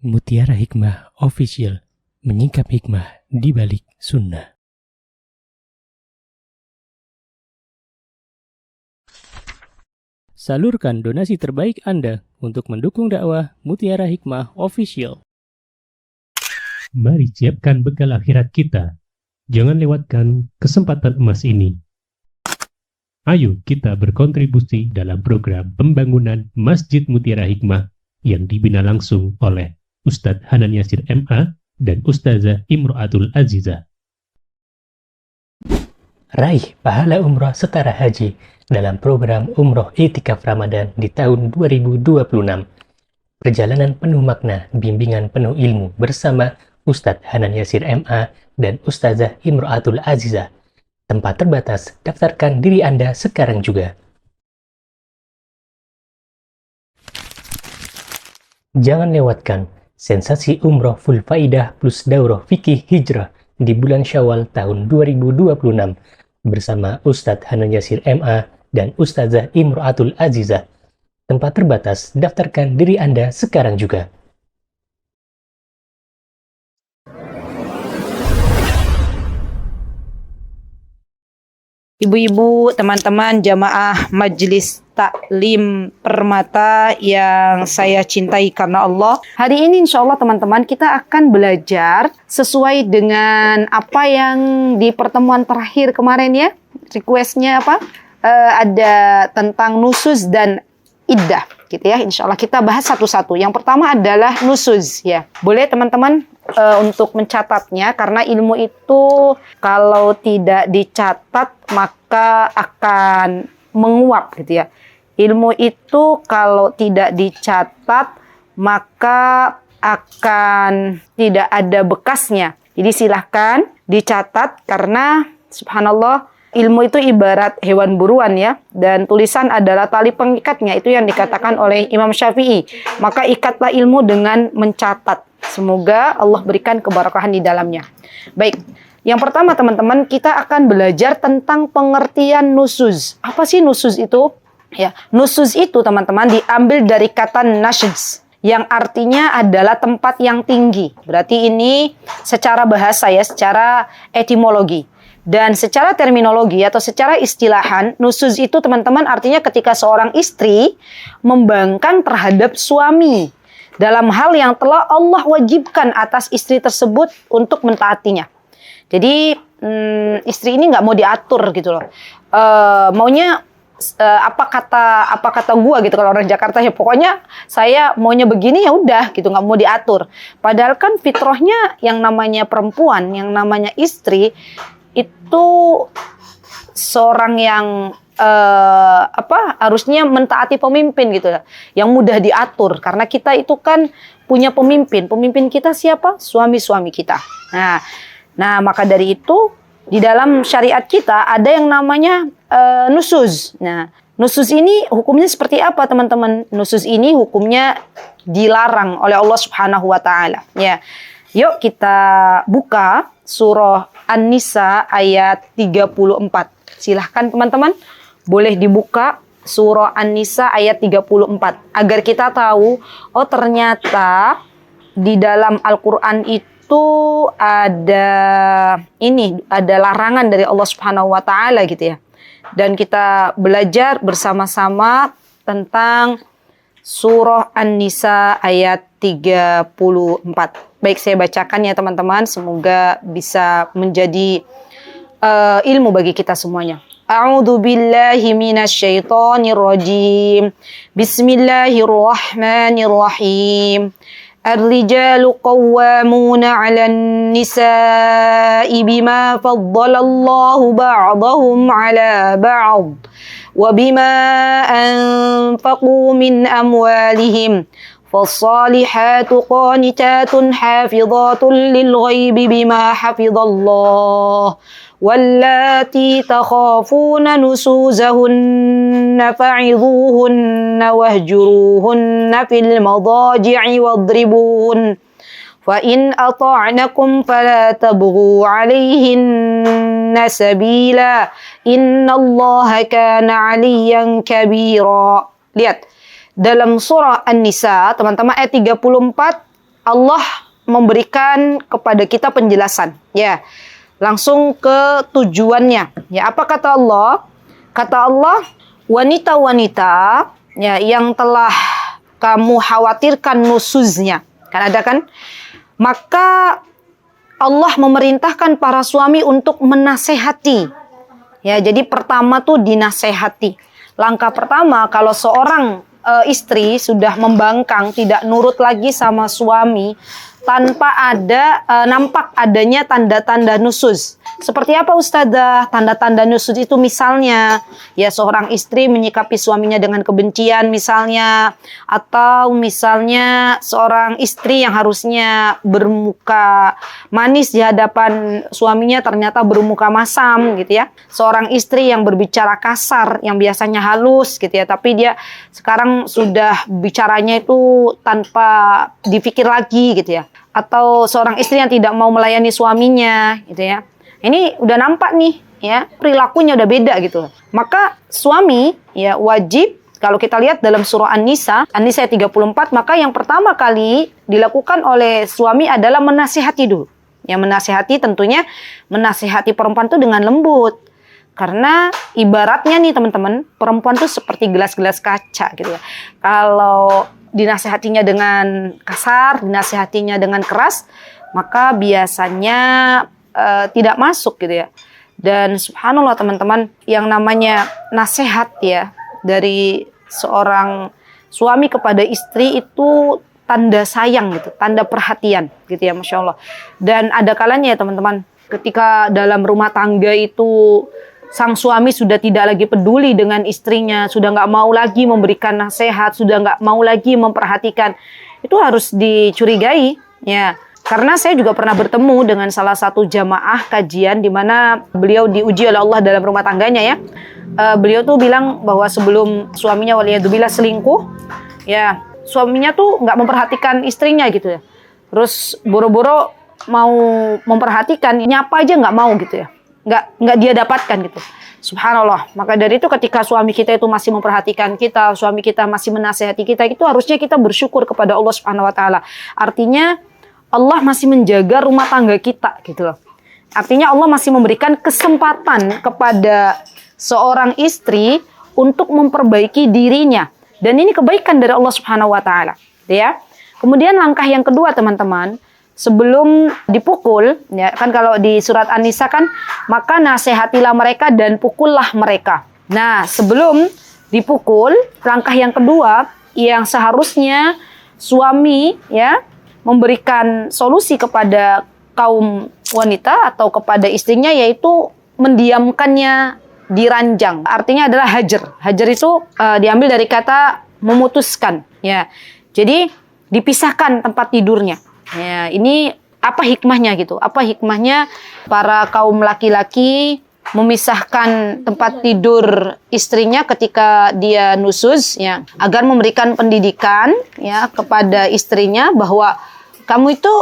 Mutiara Hikmah Official, menyingkap hikmah di balik sunnah. Salurkan donasi terbaik Anda untuk mendukung dakwah Mutiara Hikmah Official. Mari siapkan bekal akhirat kita. Jangan lewatkan kesempatan emas ini. Ayo kita berkontribusi dalam program pembangunan Masjid Mutiara Hikmah yang dibina langsung oleh Ustadz Hanan Yasir MA dan Ustazah Imro'atul Azizah. Raih pahala umroh setara haji dalam program Umroh Iktikaf Ramadan di tahun 2026. Perjalanan penuh makna, bimbingan penuh ilmu bersama Ustadz Hanan Yasir MA dan Ustazah Imro'atul Azizah. Tempat terbatas, daftarkan diri Anda sekarang juga. Jangan lewatkan sensasi umroh full faidah plus daurah fikih hijrah di bulan Syawal tahun 2026 bersama Ustadz Hanan Yasir MA dan Ustazah Imro'atul Azizah. Tempat terbatas, daftarkan diri Anda sekarang juga. Ibu-ibu, teman-teman jamaah Majelis Taklim Permata yang saya cintai karena Allah. Hari ini insya Allah teman-teman kita akan belajar sesuai dengan apa yang di pertemuan terakhir kemarin ya. Requestnya apa? Ada tentang nusuz dan iddah gitu ya. Insya Allah kita bahas satu-satu. Yang pertama adalah nusuz ya. Boleh teman-teman untuk mencatatnya, karena ilmu itu kalau tidak dicatat maka akan menguap gitu ya. Ilmu itu kalau tidak dicatat maka akan tidak ada bekasnya. Jadi silahkan dicatat, karena subhanallah ilmu itu ibarat hewan buruan ya, dan tulisan adalah tali pengikatnya, itu yang dikatakan oleh Imam Syafi'i. Maka ikatlah ilmu dengan mencatat. Semoga Allah berikan keberkahan di dalamnya. Baik, yang pertama teman-teman kita akan belajar tentang pengertian nusuz. Apa sih nusuz itu? Ya, nusuz itu teman-teman diambil dari kata nashiz, yang artinya adalah tempat yang tinggi. Berarti ini secara bahasa ya, secara etimologi. Dan secara terminologi atau secara istilahan, nusuz itu teman-teman artinya ketika seorang istri membangkang terhadap suami dalam hal yang telah Allah wajibkan atas istri tersebut untuk mentaatinya. Jadi istri ini nggak mau diatur gitu loh. Maunya apa kata gua gitu kalau orang Jakarta ya, pokoknya saya maunya begini ya udah gitu, nggak mau diatur. Padahal kan fitrahnya yang namanya perempuan, yang namanya istri itu seorang yang harusnya mentaati pemimpin gitu ya, yang mudah diatur, karena kita itu kan punya pemimpin kita siapa? Suami-suami kita. Nah maka dari itu di dalam syariat kita ada yang namanya nusuz. Nah nusuz ini hukumnya seperti apa teman-teman? Nusuz ini hukumnya dilarang oleh Allah Subhanahu Wa Taala. Ya, yuk kita buka surah An-Nisa ayat 34. Silahkan teman-teman, boleh dibuka surah An-Nisa ayat 34. Agar kita tahu, oh ternyata di dalam Al-Quran itu ada larangan dari Allah Subhanahu Wa Taala gitu ya. Dan kita belajar bersama-sama tentang surah An-Nisa ayat 34. Baik, saya bacakan ya teman-teman, semoga bisa menjadi ilmu bagi kita semuanya. A'udzu billahi minasyaitonir rajim. Bismillahirrahmanirrahim. Ar-rijalu qawwamuna 'alan nisa'i bima faddalallahu ba'dahum 'ala ba'd wa bima anfaqu min amwalihim. فالصالحات قانتات حافظات للغيب بما حفظ الله واللاتي تخافون نشوزهن فعظوهن واهجروهن في المضاجع واضربوهن فإن أطعنكم فلا تبغوا عليهن سبيلا إن الله كان عليا كبيرا. Lihat dalam surah An-Nisa, teman-teman, ayat 34 Allah memberikan kepada kita penjelasan. Ya, langsung ke tujuannya. Ya, apa kata Allah? Kata Allah, wanita-wanita ya yang telah kamu khawatirkan nusuznya. Kan ada kan? Maka Allah memerintahkan para suami untuk menasehati. Ya, jadi pertama tuh dinasehati. Langkah pertama kalau seorang istri sudah membangkang, tidak nurut lagi sama suami, tanpa ada nampak adanya tanda-tanda nusuz. Seperti apa Ustazah? Tanda-tanda nusuz itu misalnya, ya seorang istri menyikapi suaminya dengan kebencian misalnya, atau misalnya seorang istri yang harusnya bermuka manis di hadapan suaminya ternyata bermuka masam gitu ya. Seorang istri yang berbicara kasar, yang biasanya halus gitu ya, tapi dia sekarang sudah bicaranya itu tanpa dipikir lagi gitu ya. Atau seorang istri yang tidak mau melayani suaminya gitu ya. Ini udah nampak nih ya, perilakunya udah beda gitu. Maka suami ya wajib, kalau kita lihat dalam surah An-Nisa ayat 34, maka yang pertama kali dilakukan oleh suami adalah menasihati dulu. Yang menasihati tentunya menasihati perempuan itu dengan lembut. Karena ibaratnya nih teman-teman, perempuan tuh seperti gelas-gelas kaca gitu ya. Kalau dinasihatinya dengan kasar, dinasihatinya dengan keras, maka biasanya tidak masuk gitu ya. Dan subhanallah teman-teman, yang namanya nasihat ya dari seorang suami kepada istri itu tanda sayang gitu, tanda perhatian gitu ya, Masya Allah. Dan ada kalanya ya teman-teman, ketika dalam rumah tangga itu sang suami sudah tidak lagi peduli dengan istrinya, sudah nggak mau lagi memberikan nasihat, sudah nggak mau lagi memperhatikan, itu harus dicurigai ya. Karena saya juga pernah bertemu dengan salah satu jamaah kajian di mana beliau diuji oleh Allah dalam rumah tangganya ya. Beliau tuh bilang bahwa sebelum suaminya waliyadzubillah selingkuh, ya suaminya tuh nggak memperhatikan istrinya gitu ya. Terus boro-boro mau memperhatikan, nyapa aja nggak mau gitu ya. Nggak dia dapatkan gitu. Subhanallah. Maka dari itu ketika suami kita itu masih memperhatikan kita, suami kita masih menasehati kita, itu harusnya kita bersyukur kepada Allah Subhanahu wa taala. Artinya Allah masih menjaga rumah tangga kita gitu loh. Artinya Allah masih memberikan kesempatan kepada seorang istri untuk memperbaiki dirinya. Dan ini kebaikan dari Allah Subhanahu wa taala, ya. Kemudian langkah yang kedua teman-teman, sebelum dipukul, ya kan kalau di surat An-Nisa kan, maka nasihatilah mereka dan pukullah mereka. Nah, sebelum dipukul, langkah yang kedua yang seharusnya suami ya memberikan solusi kepada kaum wanita atau kepada istrinya, yaitu mendiamkannya di ranjang. Artinya adalah hajar. Hajar itu diambil dari kata memutuskan. Ya, jadi dipisahkan tempat tidurnya. Ya, ini apa hikmahnya gitu? Apa hikmahnya para kaum laki-laki memisahkan tempat tidur istrinya ketika dia nusuz, ya, agar memberikan pendidikan ya kepada istrinya bahwa kamu itu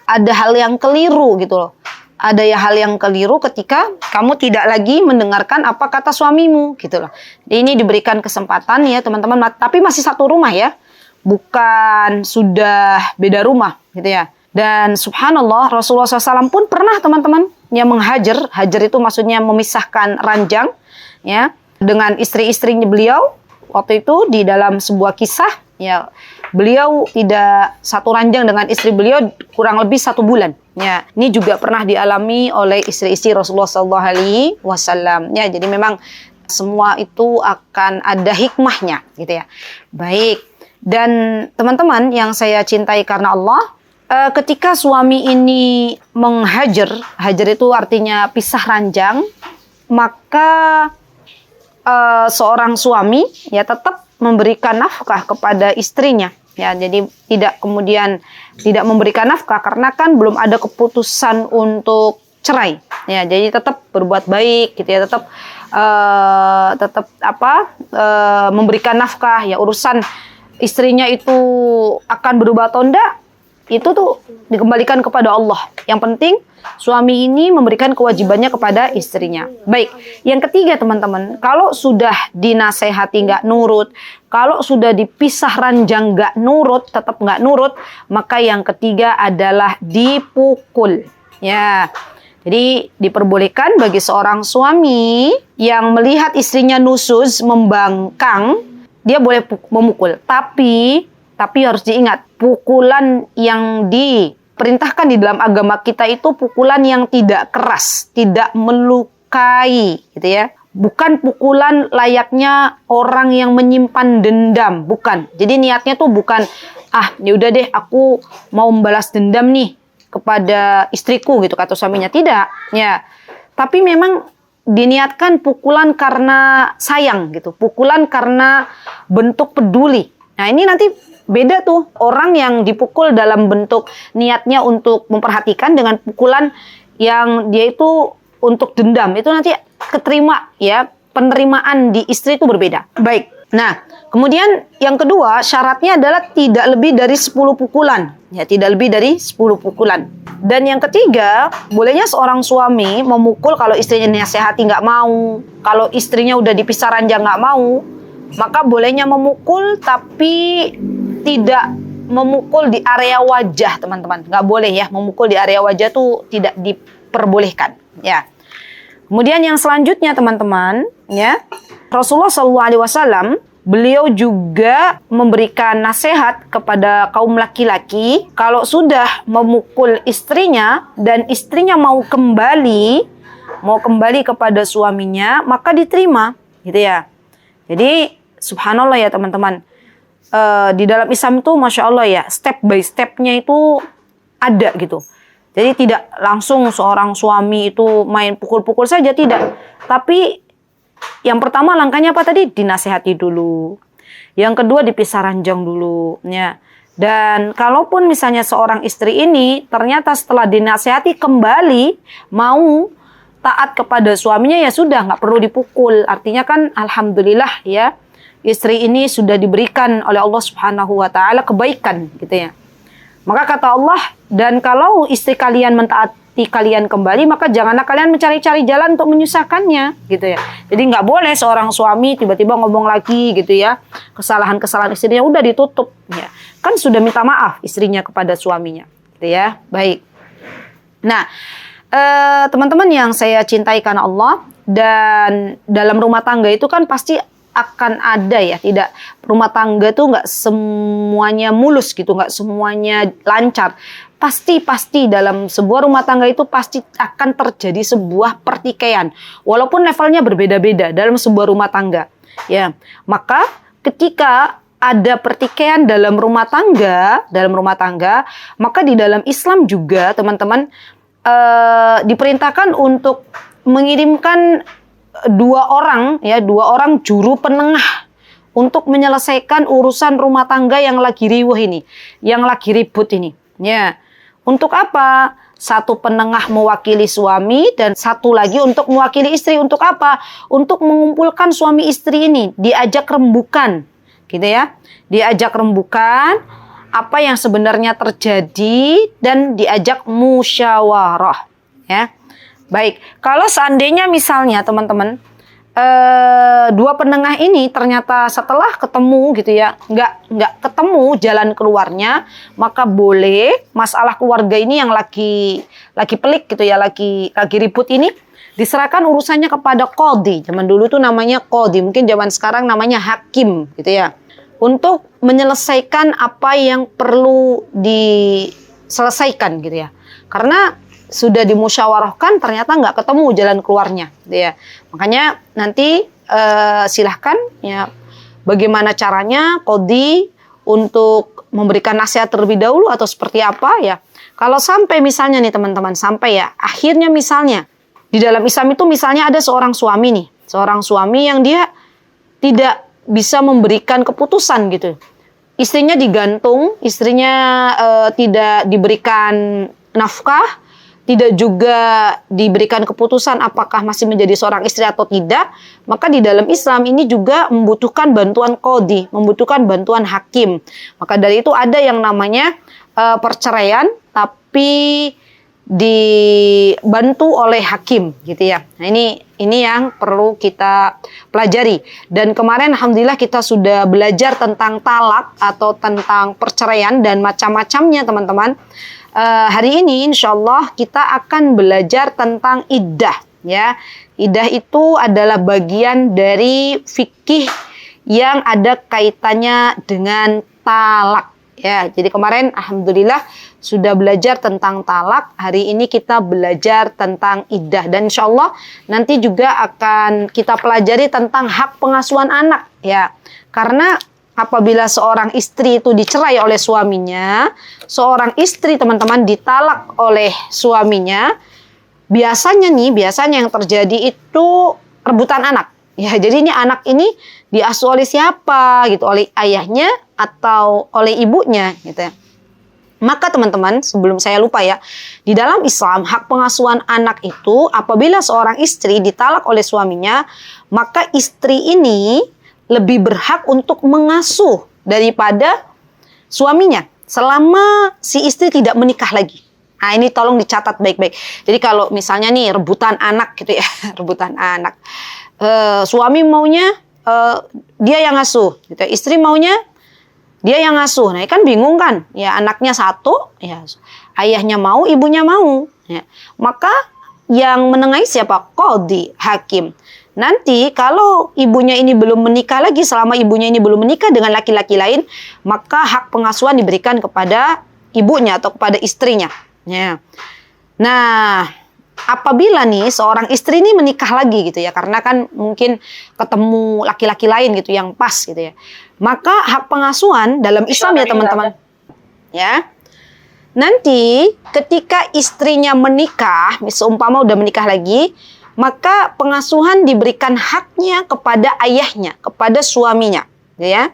ada hal yang keliru gitu loh. Ada hal yang keliru ketika kamu tidak lagi mendengarkan apa kata suamimu gitu loh. Ini diberikan kesempatan ya teman-teman, tapi masih satu rumah ya. Bukan sudah beda rumah gitu ya. Dan subhanallah Rasulullah SAW pun pernah teman-teman yang menghajar. Hajar itu maksudnya memisahkan ranjang ya dengan istri-istrinya beliau. Waktu itu di dalam sebuah kisah ya, beliau tidak satu ranjang dengan istri beliau kurang lebih 1 bulan. Ya, ini juga pernah dialami oleh istri-istri Rasulullah SAW. Ya, jadi memang semua itu akan ada hikmahnya, gitu ya. Baik. Dan teman-teman yang saya cintai karena Allah, ketika suami ini menghajar, hajar itu artinya pisah ranjang, maka seorang suami ya tetap memberikan nafkah kepada istrinya. Ya, jadi tidak kemudian tidak memberikan nafkah karena kan belum ada keputusan untuk cerai. Ya, jadi tetap berbuat baik gitu ya, tetap memberikan nafkah ya. Urusan istrinya itu akan berubah atau enggak, itu tuh dikembalikan kepada Allah. Yang penting suami ini memberikan kewajibannya kepada istrinya. Baik, yang ketiga teman-teman, kalau sudah dinasehati nggak nurut, kalau sudah dipisah ranjang nggak nurut, tetap nggak nurut, maka yang ketiga adalah dipukul. Ya, jadi diperbolehkan bagi seorang suami yang melihat istrinya nusuz, membangkang, dia boleh memukul. Tapi harus diingat, pukulan yang diperintahkan di dalam agama kita itu pukulan yang tidak keras, tidak melukai, gitu ya. Bukan pukulan layaknya orang yang menyimpan dendam, bukan. Jadi niatnya tuh bukan, ya udah deh aku mau membalas dendam nih kepada istriku gitu kata suaminya, tidak. Ya. Tapi memang diniatkan pukulan karena sayang gitu, pukulan karena bentuk peduli. Nah, ini nanti beda tuh orang yang dipukul dalam bentuk niatnya untuk memperhatikan dengan pukulan yang dia itu untuk dendam. Itu nanti keterima ya, penerimaan di istri itu berbeda. Baik. Nah, kemudian yang kedua syaratnya adalah tidak lebih dari 10 pukulan. Ya, tidak lebih dari 10 pukulan. Dan yang ketiga, bolehnya seorang suami memukul kalau istrinya nasihati nggak mau, kalau istrinya udah dipisah ranjang nggak mau, maka bolehnya memukul tapi tidak memukul di area wajah, teman-teman. Nggak boleh ya, memukul di area wajah tuh tidak diperbolehkan. Ya. Kemudian yang selanjutnya, teman-teman, ya, Rasulullah SAW, beliau juga memberikan nasihat kepada kaum laki-laki, kalau sudah memukul istrinya dan istrinya mau kembali kepada suaminya, maka diterima, gitu ya. Jadi, subhanallah ya teman-teman. Di dalam Islam itu Masya Allah ya, step by stepnya itu ada gitu. Jadi tidak langsung seorang suami itu main pukul-pukul saja, tidak. Tapi yang pertama langkahnya apa tadi? Dinasehati dulu. Yang kedua dipisah ranjang dulu. Ya. Dan kalaupun misalnya seorang istri ini ternyata setelah dinasehati kembali mau taat kepada suaminya, ya sudah, nggak perlu dipukul. Artinya kan alhamdulillah ya, istri ini sudah diberikan oleh Allah Subhanahu wa taala kebaikan gitu ya. Maka kata Allah, dan kalau istri kalian mentaati kalian kembali, maka janganlah kalian mencari-cari jalan untuk menyusahkannya gitu ya. Jadi nggak boleh seorang suami tiba-tiba ngomong lagi gitu ya, kesalahan-kesalahan istrinya udah ditutup ya. Kan sudah minta maaf istrinya kepada suaminya gitu ya. Baik. Nah, teman-teman yang saya cintai karena Allah, dan dalam rumah tangga itu kan pasti akan ada ya, tidak, rumah tangga tuh nggak semuanya mulus gitu, nggak semuanya lancar. Pasti dalam sebuah rumah tangga itu pasti akan terjadi sebuah pertikaian, walaupun levelnya berbeda-beda dalam sebuah rumah tangga. Ya, maka ketika ada pertikaian dalam rumah tangga, maka di dalam Islam juga teman-teman diperintahkan untuk mengirimkan dua orang juru penengah untuk menyelesaikan urusan rumah tangga yang lagi riuh ini, yang lagi ribut ini. Ya, untuk apa? Satu penengah mewakili suami dan satu lagi untuk mewakili istri. Untuk apa? Untuk mengumpulkan suami istri ini, diajak rembukan, gitu ya. Diajak rembukan apa yang sebenarnya terjadi dan diajak musyawarah, ya. Baik, kalau seandainya misalnya teman-teman dua penengah ini ternyata setelah ketemu gitu ya, nggak ketemu jalan keluarnya, maka boleh masalah keluarga ini yang lagi pelik gitu ya, lagi ribut ini, diserahkan urusannya kepada qadhi. Zaman dulu tuh namanya qadhi, mungkin zaman sekarang namanya hakim gitu ya, untuk menyelesaikan apa yang perlu diselesaikan gitu ya. Karena sudah dimusyawarahkan ternyata nggak ketemu jalan keluarnya, gitu ya. Makanya nanti silahkan ya, bagaimana caranya qadhi untuk memberikan nasihat terlebih dahulu atau seperti apa ya. Kalau sampai misalnya nih teman-teman, sampai ya akhirnya misalnya di dalam Islam itu misalnya ada seorang suami yang dia tidak bisa memberikan keputusan gitu. Istrinya digantung, tidak diberikan nafkah, tidak juga diberikan keputusan apakah masih menjadi seorang istri atau tidak, maka di dalam Islam ini juga membutuhkan bantuan qadhi, membutuhkan bantuan hakim. Maka dari itu ada yang namanya perceraian tapi dibantu oleh hakim gitu ya. Nah, ini yang perlu kita pelajari. Dan kemarin alhamdulillah kita sudah belajar tentang talak atau tentang perceraian dan macam-macamnya teman-teman. Hari ini insyaallah kita akan belajar tentang iddah ya. Iddah itu adalah bagian dari fikih yang ada kaitannya dengan talak. Ya, jadi kemarin alhamdulillah sudah belajar tentang talak. Hari ini kita belajar tentang iddah dan insyaallah nanti juga akan kita pelajari tentang hak pengasuhan anak ya. Karena apabila seorang istri itu dicerai oleh suaminya, seorang istri teman-teman ditalak oleh suaminya, biasanya yang terjadi itu rebutan anak. Ya, jadi ini anak ini diasuh oleh siapa gitu, oleh ayahnya atau oleh ibunya gitu ya. Maka teman-teman, sebelum saya lupa ya, di dalam Islam hak pengasuhan anak itu apabila seorang istri ditalak oleh suaminya, maka istri ini lebih berhak untuk mengasuh daripada suaminya selama si istri tidak menikah lagi. Nah, ini tolong dicatat baik-baik. Jadi kalau misalnya nih rebutan anak gitu ya, rebutan anak. Suami maunya dia yang ngasuh, gitu. Istri maunya dia yang ngasuh. Nah, kan bingung kan? Ya anaknya satu, ya ayahnya mau, ibunya mau. Ya. Maka yang menengahi siapa? Qadhi, hakim. Nanti kalau ibunya ini belum menikah lagi, selama ibunya ini belum menikah dengan laki-laki lain, maka hak pengasuhan diberikan kepada ibunya atau kepada istrinya. Ya. Nah, apabila nih seorang istri ini menikah lagi gitu ya, karena kan mungkin ketemu laki-laki lain gitu yang pas gitu ya, maka hak pengasuhan dalam Islam ya teman-teman ya, nanti ketika istrinya menikah, seumpama udah menikah lagi, maka pengasuhan diberikan haknya kepada ayahnya, kepada suaminya gitu ya.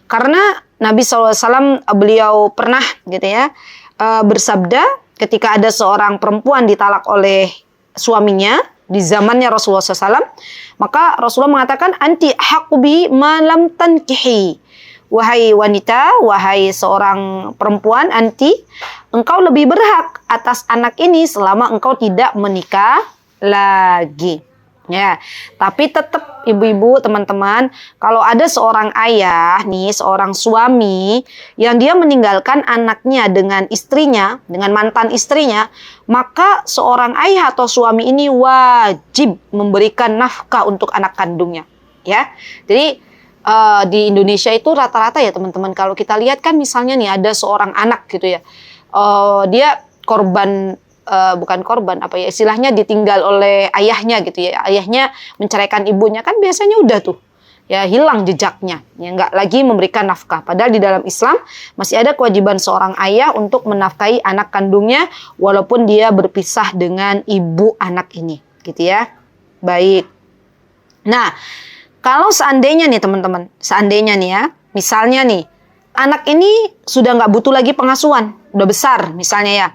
Karena Nabi SAW beliau pernah gitu ya bersabda, ketika ada seorang perempuan ditalak oleh suaminya di zamannya Rasulullah SAW, maka Rasulullah mengatakan, anti haqqu malam tankihi. Wahai wanita, wahai seorang perempuan, anti, engkau lebih berhak atas anak ini selama engkau tidak menikah lagi. Ya, tapi tetap ibu-ibu, teman-teman, kalau ada seorang ayah nih, seorang suami yang dia meninggalkan anaknya dengan istrinya, dengan mantan istrinya, maka seorang ayah atau suami ini wajib memberikan nafkah untuk anak kandungnya. Ya, jadi di Indonesia itu rata-rata ya teman-teman, kalau kita lihat kan misalnya nih ada seorang anak gitu ya, dia korban bukan korban, apa ya istilahnya, ditinggal oleh ayahnya gitu ya, ayahnya menceraikan ibunya, kan biasanya udah tuh ya hilang jejaknya, ya nggak lagi memberikan nafkah. Padahal di dalam Islam masih ada kewajiban seorang ayah untuk menafkahi anak kandungnya walaupun dia berpisah dengan ibu anak ini gitu ya. Baik, nah kalau seandainya nih teman-teman, seandainya nih ya, misalnya nih anak ini sudah nggak butuh lagi pengasuhan, udah besar misalnya ya,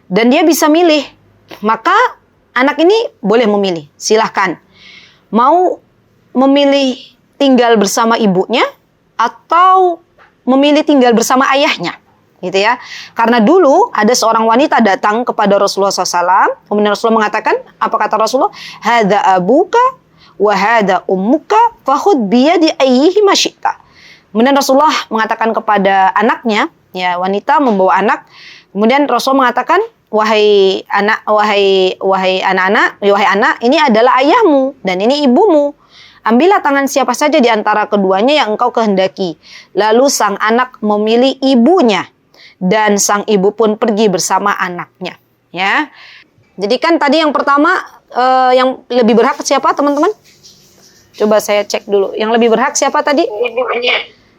dan dia bisa milih, maka anak ini boleh memilih, silahkan. Mau memilih tinggal bersama ibunya atau memilih tinggal bersama ayahnya, gitu ya. Karena dulu ada seorang wanita datang kepada Rasulullah SAW, kemudian Rasulullah mengatakan, apa kata Rasulullah? Hadza abuka wa hadza ummuka fakhudh biyadi ayyihi ma syi'ta. Kemudian Rasulullah mengatakan kepada anaknya, ya wanita membawa anak, kemudian Rasulullah mengatakan, wahai anak, wahai anak-anak, wahai anak, ini adalah ayahmu dan ini ibumu. Ambillah tangan siapa saja di antara keduanya yang engkau kehendaki. Lalu sang anak memilih ibunya dan sang ibu pun pergi bersama anaknya. Ya, jadi kan tadi yang pertama yang lebih berhak siapa teman-teman? Coba saya cek dulu. Yang lebih berhak siapa tadi? Ibunya.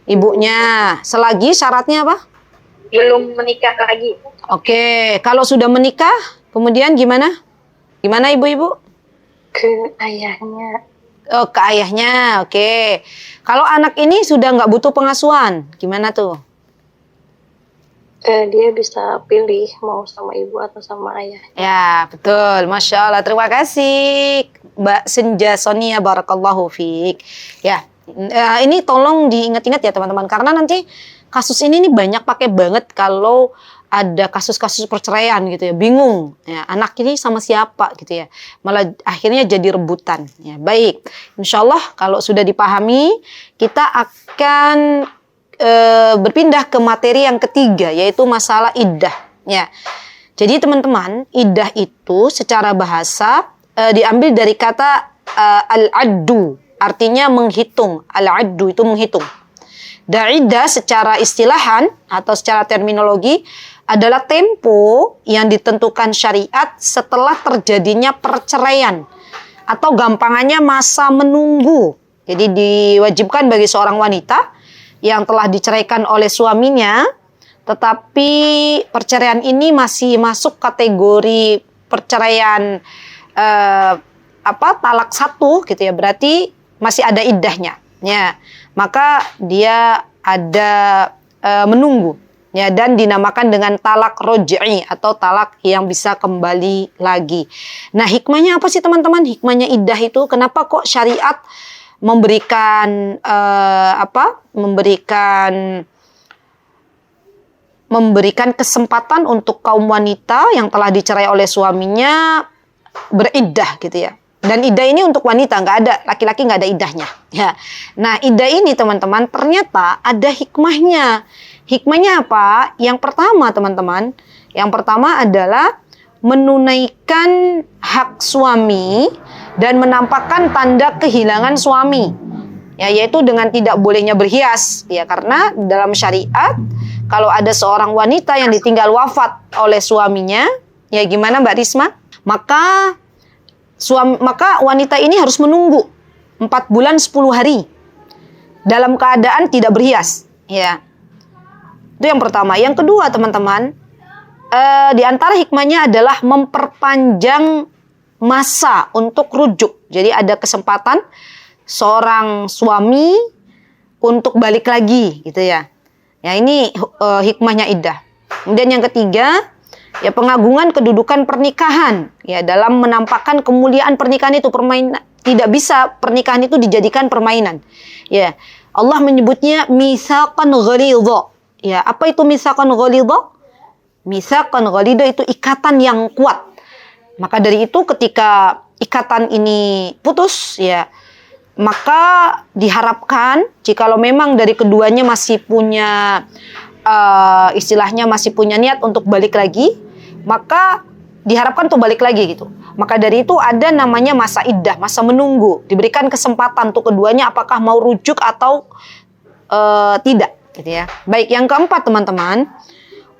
Ibunya. Selagi syaratnya apa? Belum menikah lagi. Oke, kalau sudah menikah, kemudian gimana? Gimana ibu-ibu? Ke ayahnya. Oh, ke ayahnya, oke. Kalau anak ini sudah nggak butuh pengasuhan, gimana tuh? Dia bisa pilih mau sama ibu atau sama ayah. Ya, betul. Masya Allah, terima kasih Mbak Senja Sonia, barakallahu fiik. Ya, ini tolong diingat-ingat ya teman-teman, karena nanti kasus ini nih banyak pakai banget kalau ada kasus-kasus perceraian gitu ya, bingung ya, anak ini sama siapa gitu ya, malah akhirnya jadi rebutan ya. Baik, insya Allah kalau sudah dipahami, kita akan berpindah ke materi yang ketiga, yaitu masalah iddah ya. Jadi teman-teman, iddah itu secara bahasa diambil dari kata al-addu, artinya menghitung. Al-addu itu menghitung. Dan iddah secara istilahan atau secara terminologi adalah tempo yang ditentukan syariat setelah terjadinya perceraian, atau gampangannya masa menunggu. Jadi diwajibkan bagi seorang wanita yang telah diceraikan oleh suaminya, tetapi perceraian ini masih masuk kategori perceraian talak satu gitu ya, berarti masih ada iddahnya ya. Maka dia ada menunggu ya, dan dinamakan dengan talak roj'i atau talak yang bisa kembali lagi. Nah, hikmahnya apa sih teman-teman? Hikmahnya iddah itu, kenapa kok syariat memberikan memberikan kesempatan untuk kaum wanita yang telah dicerai oleh suaminya beriddah gitu ya. Dan iddah ini untuk wanita, nggak ada laki-laki, nggak ada iddahnya ya. Nah, iddah ini teman-teman ternyata ada hikmahnya. Hikmahnya apa? Yang pertama teman-teman, yang pertama adalah menunaikan hak suami dan menampakkan tanda kehilangan suami ya, yaitu dengan tidak bolehnya berhias ya, karena dalam syariat kalau ada seorang wanita yang ditinggal wafat oleh suaminya ya, gimana Mbak Risma? Maka wanita ini harus menunggu 4 bulan 10 hari dalam keadaan tidak berhias ya. Itu yang pertama. Yang kedua teman-teman, di antara hikmahnya adalah memperpanjang masa untuk rujuk. Jadi ada kesempatan seorang suami untuk balik lagi gitu ya. Ya, ini hikmahnya iddah. Kemudian yang ketiga, ya pengagungan kedudukan pernikahan ya, dalam menampakkan kemuliaan pernikahan itu. Tidak bisa pernikahan itu dijadikan permainan ya. Allah menyebutnya mitsaqan ghalidha ya. Apa itu mitsaqan ghalidha? Mitsaqan ghalidha itu ikatan yang kuat. Maka dari itu ketika ikatan ini putus ya, maka diharapkan jikalau memang dari keduanya masih punya istilahnya masih punya niat untuk balik lagi, maka diharapkan untuk balik lagi gitu. Maka dari itu ada namanya masa iddah, masa menunggu. Diberikan kesempatan untuk keduanya apakah mau rujuk atau tidak gitu ya. Baik, yang keempat teman-teman,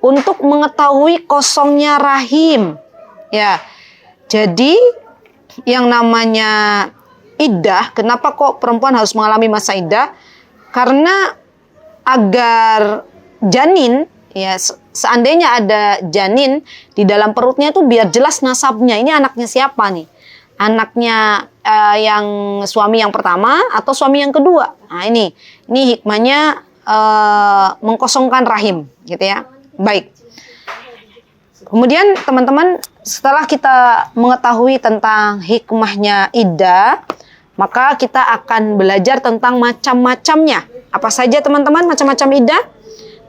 untuk mengetahui kosongnya rahim ya. Jadi yang namanya iddah, kenapa kok perempuan harus mengalami masa iddah? Karena agar janin ya, seandainya ada janin di dalam perutnya itu biar jelas nasabnya, ini anaknya siapa nih, anaknya yang suami yang pertama atau suami yang kedua. Nah ini hikmahnya mengkosongkan rahim gitu ya. Baik, kemudian teman-teman, setelah kita mengetahui tentang hikmahnya iddah, maka kita akan belajar tentang macam-macamnya. Apa saja teman-teman macam-macam iddah?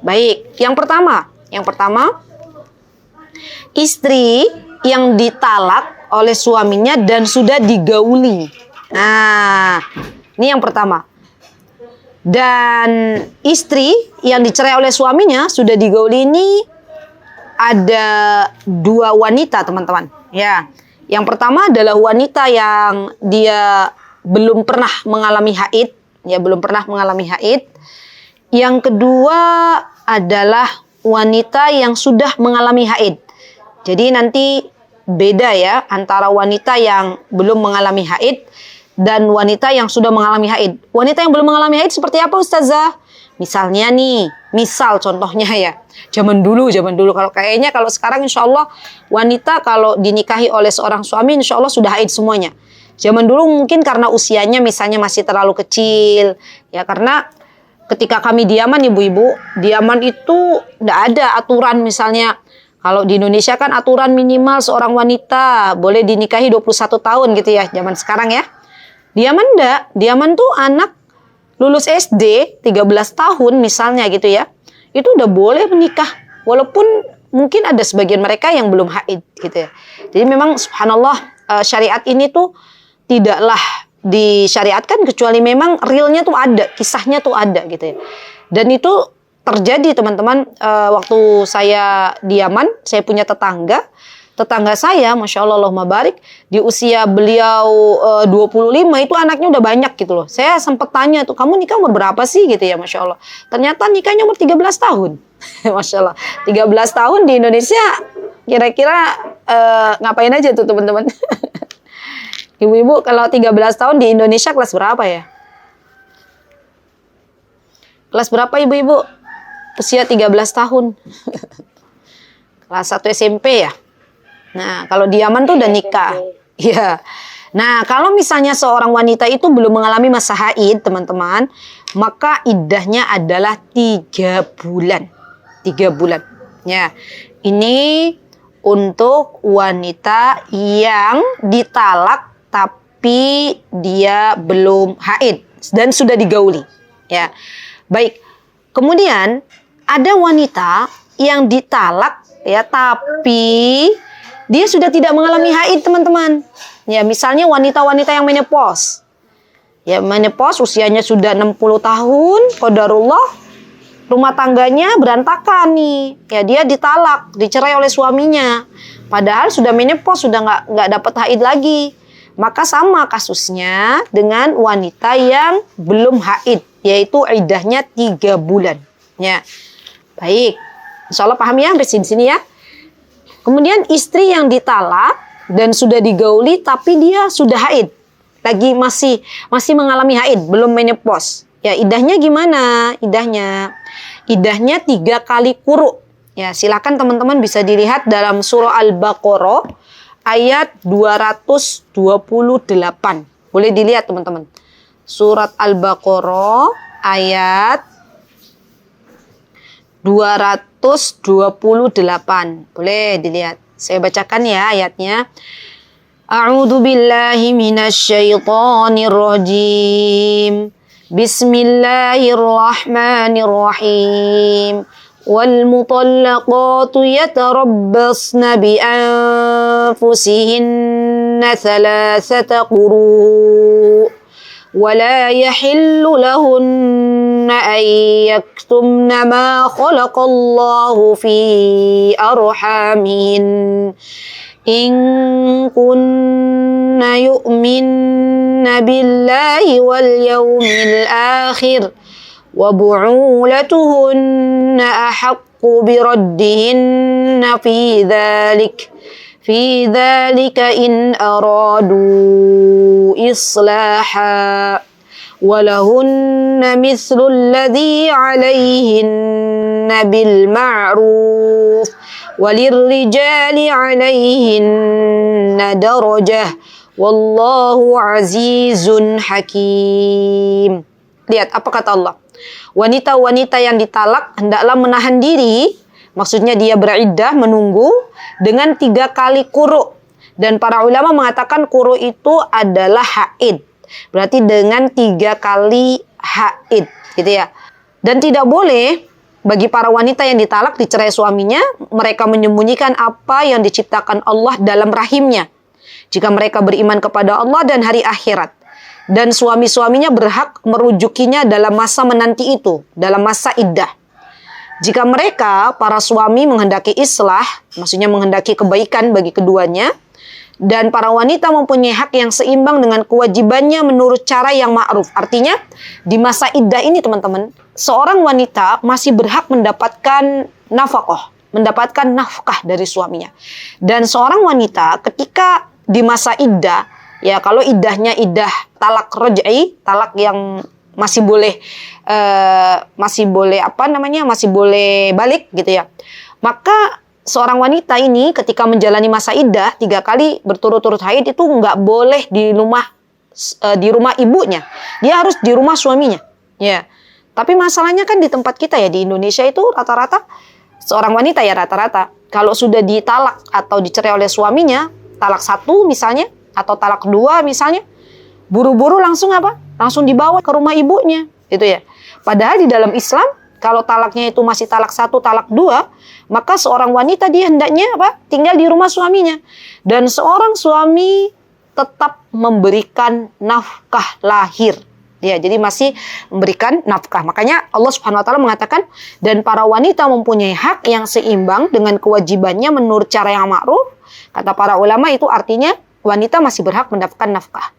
Baik, yang pertama, istri yang ditalak oleh suaminya dan sudah digauli. Nah, ini yang pertama. Dan istri yang dicerai oleh suaminya sudah digauli ini ada 2 wanita, teman-teman. Ya, yang pertama adalah wanita yang dia belum pernah mengalami haid, ya belum pernah mengalami haid. Yang kedua adalah wanita yang sudah mengalami haid. Jadi nanti beda ya antara wanita yang belum mengalami haid dan wanita yang sudah mengalami haid. Wanita yang belum mengalami haid seperti apa Ustazah? Misalnya nih, contohnya ya. Zaman dulu kalau sekarang insya Allah wanita kalau dinikahi oleh seorang suami insya Allah sudah haid semuanya. Zaman dulu mungkin karena usianya misalnya masih terlalu kecil ya, karena ketika kami di Yaman, ibu-ibu, di Yaman itu tidak ada aturan misalnya. Kalau di Indonesia kan aturan minimal seorang wanita boleh dinikahi 21 tahun gitu ya, zaman sekarang ya. Di Yaman enggak. Di Yaman tuh anak lulus SD 13 tahun misalnya gitu ya, itu udah boleh menikah. Walaupun mungkin ada sebagian mereka yang belum haid gitu ya. Jadi memang subhanallah syariat ini tuh tidaklah disyariatkan kecuali memang realnya tuh ada, kisahnya tuh ada gitu ya. Dan itu terjadi teman-teman, waktu saya di Yaman, saya punya tetangga saya, Masya Allah, Allahumma barik, di usia beliau 25 itu anaknya udah banyak gitu loh. Saya sempat tanya tuh, kamu nikah umur berapa sih gitu ya, Masya Allah. Ternyata nikahnya umur 13 tahun. Masya Allah, 13 tahun di Indonesia, kira-kira ngapain aja tuh teman-teman? Ibu-ibu kalau 13 tahun di Indonesia kelas berapa ya? Kelas berapa ibu-ibu? Usia 13 tahun. Kelas 1 SMP ya? Nah, kalau di Yaman tuh udah nikah. Iya. Nah, kalau misalnya seorang wanita itu belum mengalami masa haid, teman-teman, maka iddahnya adalah 3 bulan. 3 bulan. Ya. Ini untuk wanita yang ditalak tapi dia belum haid dan sudah digauli. Ya. Baik. Kemudian ada wanita yang ditalak ya tapi dia sudah tidak mengalami haid, teman-teman. Ya, misalnya wanita-wanita yang menopause. Ya, menopause usianya sudah 60 tahun, qadarullah, rumah tangganya berantakan nih. Ya, dia ditalak, dicerai oleh suaminya. Padahal sudah menopause, sudah nggak dapat haid lagi. Maka sama kasusnya dengan wanita yang belum haid, yaitu iddahnya 3 bulan. Ya. Baik. Insyaallah paham ya sampai sini ya. Kemudian istri yang ditalak dan sudah digauli tapi dia sudah haid. Lagi masih mengalami haid, belum menopause. Ya, iddahnya gimana? Iddahnya 3 kali quru. Ya, silakan teman-teman bisa dilihat dalam surah Al-Baqarah ayat 228. Boleh dilihat teman-teman. Surat Al-Baqarah ayat 228. Boleh dilihat. Saya bacakan ya ayatnya. A'udzu billahi minasyaitonir rajim. Bismillahirrahmanirrahim. Wal mutallaqatu yatarabbasna bi anfusihinna thalathata quru. ولا يحل لهن أن يكتمن ما خلق الله في أرحامهن إن كن يؤمن بالله واليوم الآخر وبعولتهن أحق بردهن في ذلك إن أرادوا إصلاحا ولهن مثل الذي عليهن بالمعروف وللرجال عليهن درجة والله عزيز حكيم. Lihat apa kata Allah. Wanita-wanita yang ditalak hendaklah menahan diri, maksudnya dia beriddah menunggu dengan 3 kali quru. Dan para ulama mengatakan quru itu adalah haid. Berarti dengan 3 kali haid, gitu ya. Dan tidak boleh bagi para wanita yang ditalak dicerai suaminya, mereka menyembunyikan apa yang diciptakan Allah dalam rahimnya. Jika mereka beriman kepada Allah dan hari akhirat. Dan suami-suaminya berhak merujukinya dalam masa menanti itu, dalam masa iddah. Jika mereka, para suami menghendaki islah, maksudnya menghendaki kebaikan bagi keduanya, dan para wanita mempunyai hak yang seimbang dengan kewajibannya menurut cara yang ma'ruf. Artinya, di masa iddah ini teman-teman, seorang wanita masih berhak mendapatkan nafkah, mendapatkan nafkah dari suaminya. Dan seorang wanita ketika di masa iddah, ya kalau iddahnya iddah talak raj'i, talak yang masih boleh balik gitu ya. Maka seorang wanita ini ketika menjalani masa iddah 3 kali berturut-turut haid itu nggak boleh di rumah ibunya. Dia harus di rumah suaminya. Ya. Tapi masalahnya kan di tempat kita ya di Indonesia itu rata-rata seorang wanita ya rata-rata kalau sudah ditalak atau dicerai oleh suaminya, talak 1 misalnya atau talak 2 misalnya, buru-buru langsung apa? Langsung dibawa ke rumah ibunya, gitu ya. Padahal di dalam Islam Kalau talaknya itu masih talak 1, talak 2, maka seorang wanita dia hendaknya tinggal di rumah suaminya. Dan seorang suami tetap memberikan nafkah lahir. Ya, jadi masih memberikan nafkah. Makanya Allah Subhanahu wa taala mengatakan, dan para wanita mempunyai hak yang seimbang dengan kewajibannya menurut cara yang ma'ruf. Kata para ulama itu artinya wanita masih berhak mendapatkan nafkah.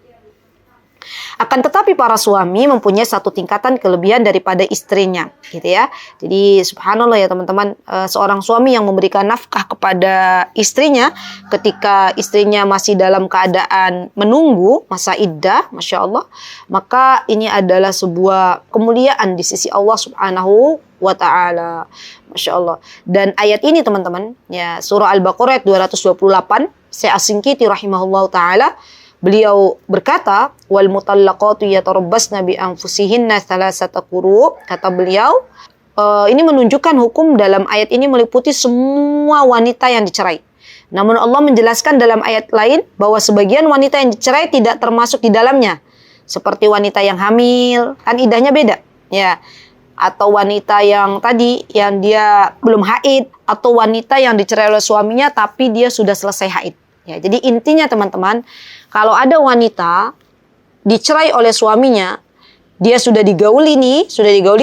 Akan tetapi para suami mempunyai satu tingkatan kelebihan daripada istrinya, gitu ya. Jadi subhanallah ya teman-teman, seorang suami yang memberikan nafkah kepada istrinya ketika istrinya masih dalam keadaan menunggu masa iddah, masya Allah, maka ini adalah sebuah kemuliaan di sisi Allah Subhanahu wa ta'ala, masya Allah. Dan ayat ini teman-teman, ya, surah Al-Baqarah ayat 228, Syekh As-Sinkiti rahimahullah ta'ala, beliau berkata, wal mutallaqatu yatarabbasna bi anfusihinna thalathata quru. Kata beliau, ini menunjukkan hukum dalam ayat ini meliputi semua wanita yang dicerai. Namun Allah menjelaskan dalam ayat lain bahwa sebagian wanita yang dicerai tidak termasuk di dalamnya. Seperti wanita yang hamil, kan iddahnya beda, ya. Atau wanita yang tadi yang dia belum haid, atau wanita yang dicerai oleh suaminya tapi dia sudah selesai haid. Ya, jadi intinya teman-teman, kalau ada wanita dicerai oleh suaminya, dia sudah digauli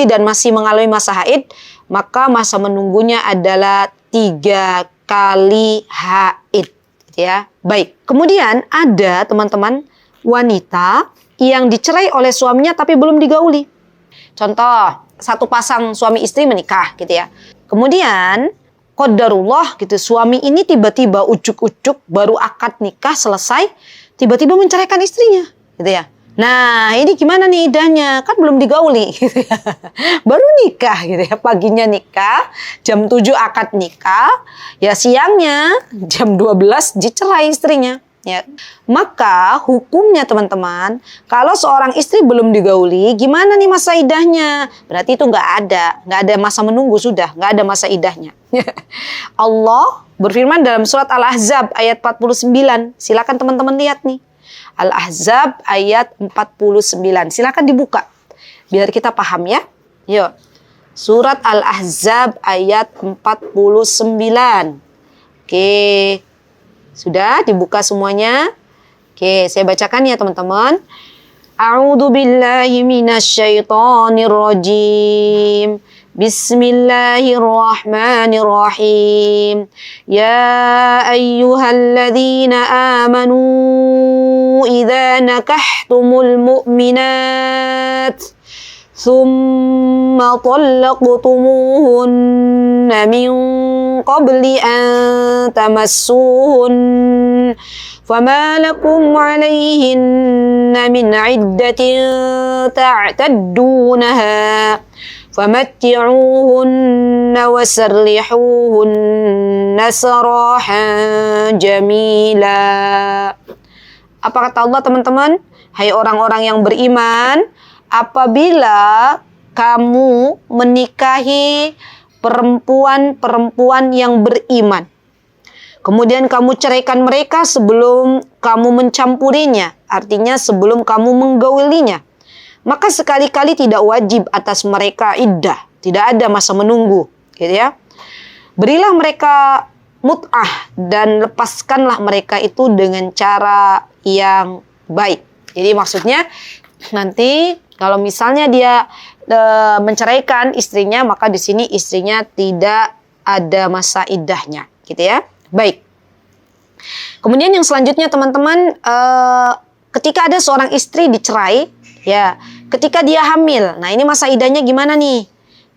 dan masih mengalami masa haid, maka masa menunggunya adalah 3 kali haid, ya. Baik. Kemudian ada teman-teman wanita yang dicerai oleh suaminya tapi belum digauli. Contoh, satu pasang suami istri menikah, gitu ya. Kemudian qadarullah gitu, suami ini tiba-tiba ujuk-ujuk baru akad nikah selesai, tiba-tiba menceraikan istrinya, gitu ya. Nah, ini gimana nih iddahnya? Kan belum digauli, gitu ya. Baru nikah, gitu ya. Paginya nikah, jam 7 akad nikah, ya siangnya jam 12 dicerai istrinya. Ya. Maka hukumnya teman-teman, kalau seorang istri belum digauli, gimana nih masa iddahnya? Berarti itu nggak ada masa menunggu, sudah nggak ada masa iddahnya. Allah berfirman dalam surat Al-Ahzab ayat 49. Silakan teman-teman lihat nih. Al-Ahzab ayat 49. Silakan dibuka biar kita paham ya. Yuk. Surat Al-Ahzab ayat 49. Oke. Sudah dibuka semuanya? Oke, saya bacakan ya teman-teman. A'udzu billahi minasyaitonir rajim. Bismillahirrahmanirrahim. Ya ayyuhalladzina amanu idza nakahtumul mu'minat ثم طلقتموهن من قبل أن تمسوهن فما لكم عليهن من عدة تعتدونها فمتعوهن وسرحوهن سراحا جميلا. Apa kata Allah teman-teman? Hai orang-orang yang beriman, apabila kamu menikahi perempuan-perempuan yang beriman, kemudian kamu ceraikan mereka sebelum kamu mencampurinya, artinya sebelum kamu menggaulinya, maka sekali-kali tidak wajib atas mereka iddah, tidak ada masa menunggu, gitu ya. Berilah mereka mut'ah dan lepaskanlah mereka itu dengan cara yang baik. Jadi maksudnya nanti kalau misalnya dia menceraikan istrinya, maka di sini istrinya tidak ada masa iddahnya, gitu ya. Baik. Kemudian yang selanjutnya teman-teman, ketika ada seorang istri dicerai, ya, ketika dia hamil, nah ini masa iddahnya gimana nih?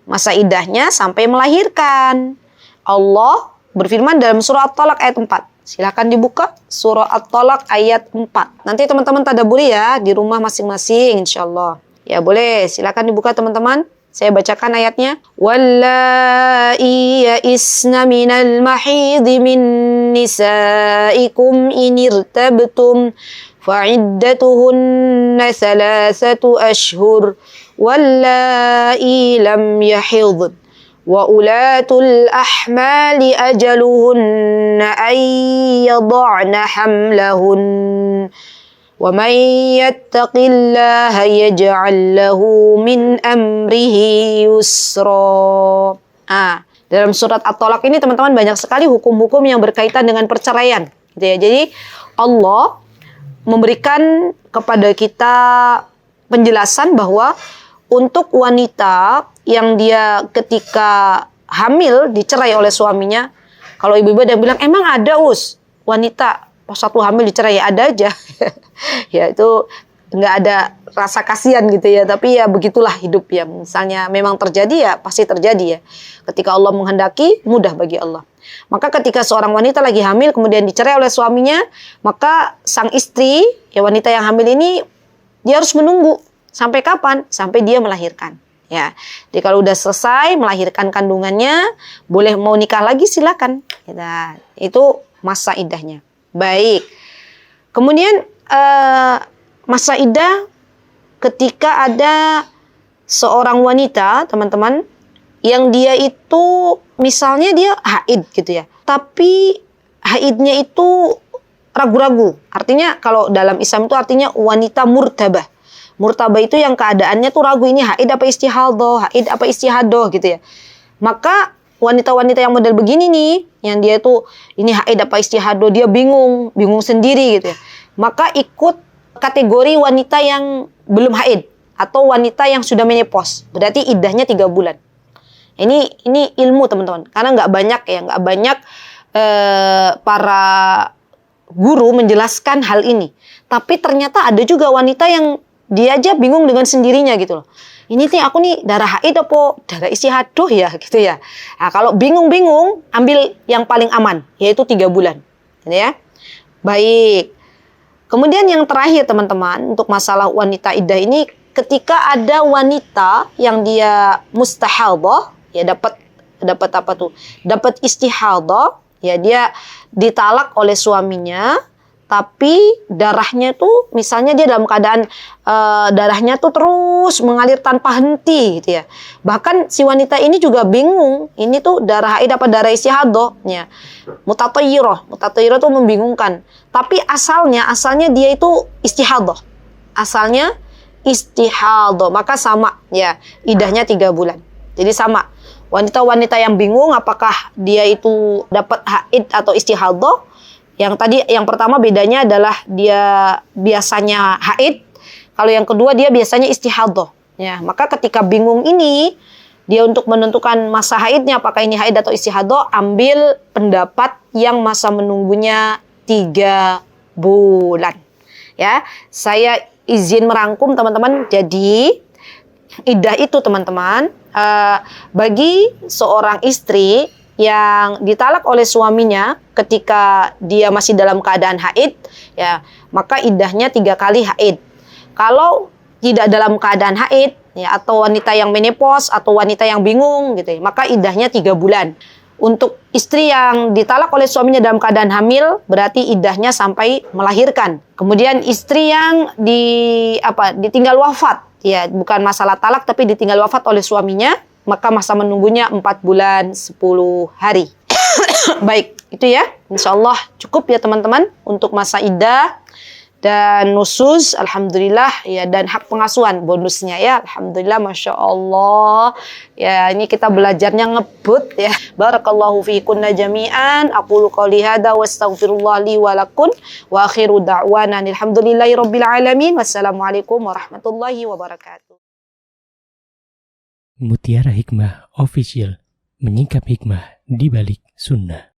Masa iddahnya sampai melahirkan. Allah berfirman dalam surah At-Talaq ayat 4. Silakan dibuka surah At-Talaq ayat 4. Nanti teman-teman tadaburi ya di rumah masing-masing insyaallah. Ya boleh, silakan dibuka teman-teman. Saya bacakan ayatnya. Wallai ya'isna minal mahidhi min nisaikum in irtabtum fa'iddatuhunna 3 ashhur wallai lam yahidh wa ulatul ahmali ajaluhunna ay yad'na hamlahun Wa may yattaqillaha yaj'al lahu min amrihi yusra. Dalam surat At-Tolak ini teman-teman banyak sekali hukum-hukum yang berkaitan dengan perceraian. Gitu ya. Jadi Allah memberikan kepada kita penjelasan bahwa untuk wanita yang dia ketika hamil dicerai oleh suaminya, kalau ibu-ibu ada yang bilang emang ada wanita pas satu hamil dicerai, ya ada aja. Ya itu nggak ada rasa kasihan gitu ya, tapi ya begitulah hidup ya. Misalnya memang terjadi ya pasti terjadi ya. Ketika Allah menghendaki mudah bagi Allah. Maka ketika seorang wanita lagi hamil kemudian dicerai oleh suaminya, maka sang istri ya wanita yang hamil ini dia harus menunggu sampai kapan? Sampai dia melahirkan. Ya, jadi kalau udah selesai melahirkan kandungannya, boleh mau nikah lagi silakan. Nah, itu masa iddahnya. Baik. Kemudian masa iddah ketika ada seorang wanita, teman-teman, yang dia itu misalnya dia haid gitu ya. Tapi haidnya itu ragu-ragu. Artinya kalau dalam Islam itu artinya wanita murtabah. Murtabah itu yang keadaannya tuh ragu, ini haid apa istihadah gitu ya. Maka wanita-wanita yang model begini nih, yang dia tuh ini haid apa istihadah, dia bingung sendiri gitu ya. Maka ikut kategori wanita yang belum haid atau wanita yang sudah menopause. Berarti iddahnya 3 bulan. Ini ilmu teman-teman. Karena nggak banyak para guru menjelaskan hal ini. Tapi ternyata ada juga wanita yang dia aja bingung dengan sendirinya gitu loh. Ini nih aku nih darah haid apa darah istihadah ya gitu ya. Nah, kalau bingung ambil yang paling aman yaitu 3 bulan. Gitu ya. Baik. Kemudian yang terakhir teman-teman untuk masalah wanita iddah ini, ketika ada wanita yang dia mustahadah ya dapat apa tuh? Dapat istihadah ya, dia ditalak oleh suaminya. Tapi darahnya tuh misalnya dia dalam keadaan darahnya tuh terus mengalir tanpa henti gitu ya. Bahkan si wanita ini juga bingung, ini tuh darah haid apa darah istihadah ya. Mutatayyirah tuh membingungkan. Tapi asalnya dia itu istihadah. Asalnya istihadah, maka sama ya, iddahnya 3 bulan. Jadi sama. Wanita-wanita yang bingung apakah dia itu dapat haid atau istihadah, yang pertama bedanya adalah dia biasanya haid, kalau yang kedua dia biasanya istihadah. Ya, maka ketika bingung ini, dia untuk menentukan masa haidnya apakah ini haid atau istihadah, ambil pendapat yang masa menunggunya 3 bulan. Ya, saya izin merangkum teman-teman. Jadi iddah itu teman-teman, bagi seorang istri yang ditalak oleh suaminya ketika dia masih dalam keadaan haid, ya maka iddahnya 3 kali haid. Kalau tidak dalam keadaan haid, ya atau wanita yang menopause atau wanita yang bingung gitu ya, maka iddahnya 3 bulan. Untuk istri yang ditalak oleh suaminya dalam keadaan hamil, berarti iddahnya sampai melahirkan. Kemudian istri yang ditinggal wafat, ya bukan masalah talak tapi ditinggal wafat oleh suaminya, maka masa menunggunya 4 bulan 10 hari. Baik, itu ya. Insyaallah cukup ya teman-teman untuk masa iddah dan nusus. Alhamdulillah ya, dan hak pengasuhan bonusnya ya. Alhamdulillah, Masya Allah. Ya, ini kita belajarnya ngebut ya. Barakallahu fiikunna jami'an. Aqulu qouli hadza wa astaghfirullah li wa lakum wa akhiru da'wana alhamdulillahi rabbil alamin. Wassalamualaikum warahmatullahi wabarakatuh. Mutiara Hikmah Official, menyingkap hikmah di balik sunnah.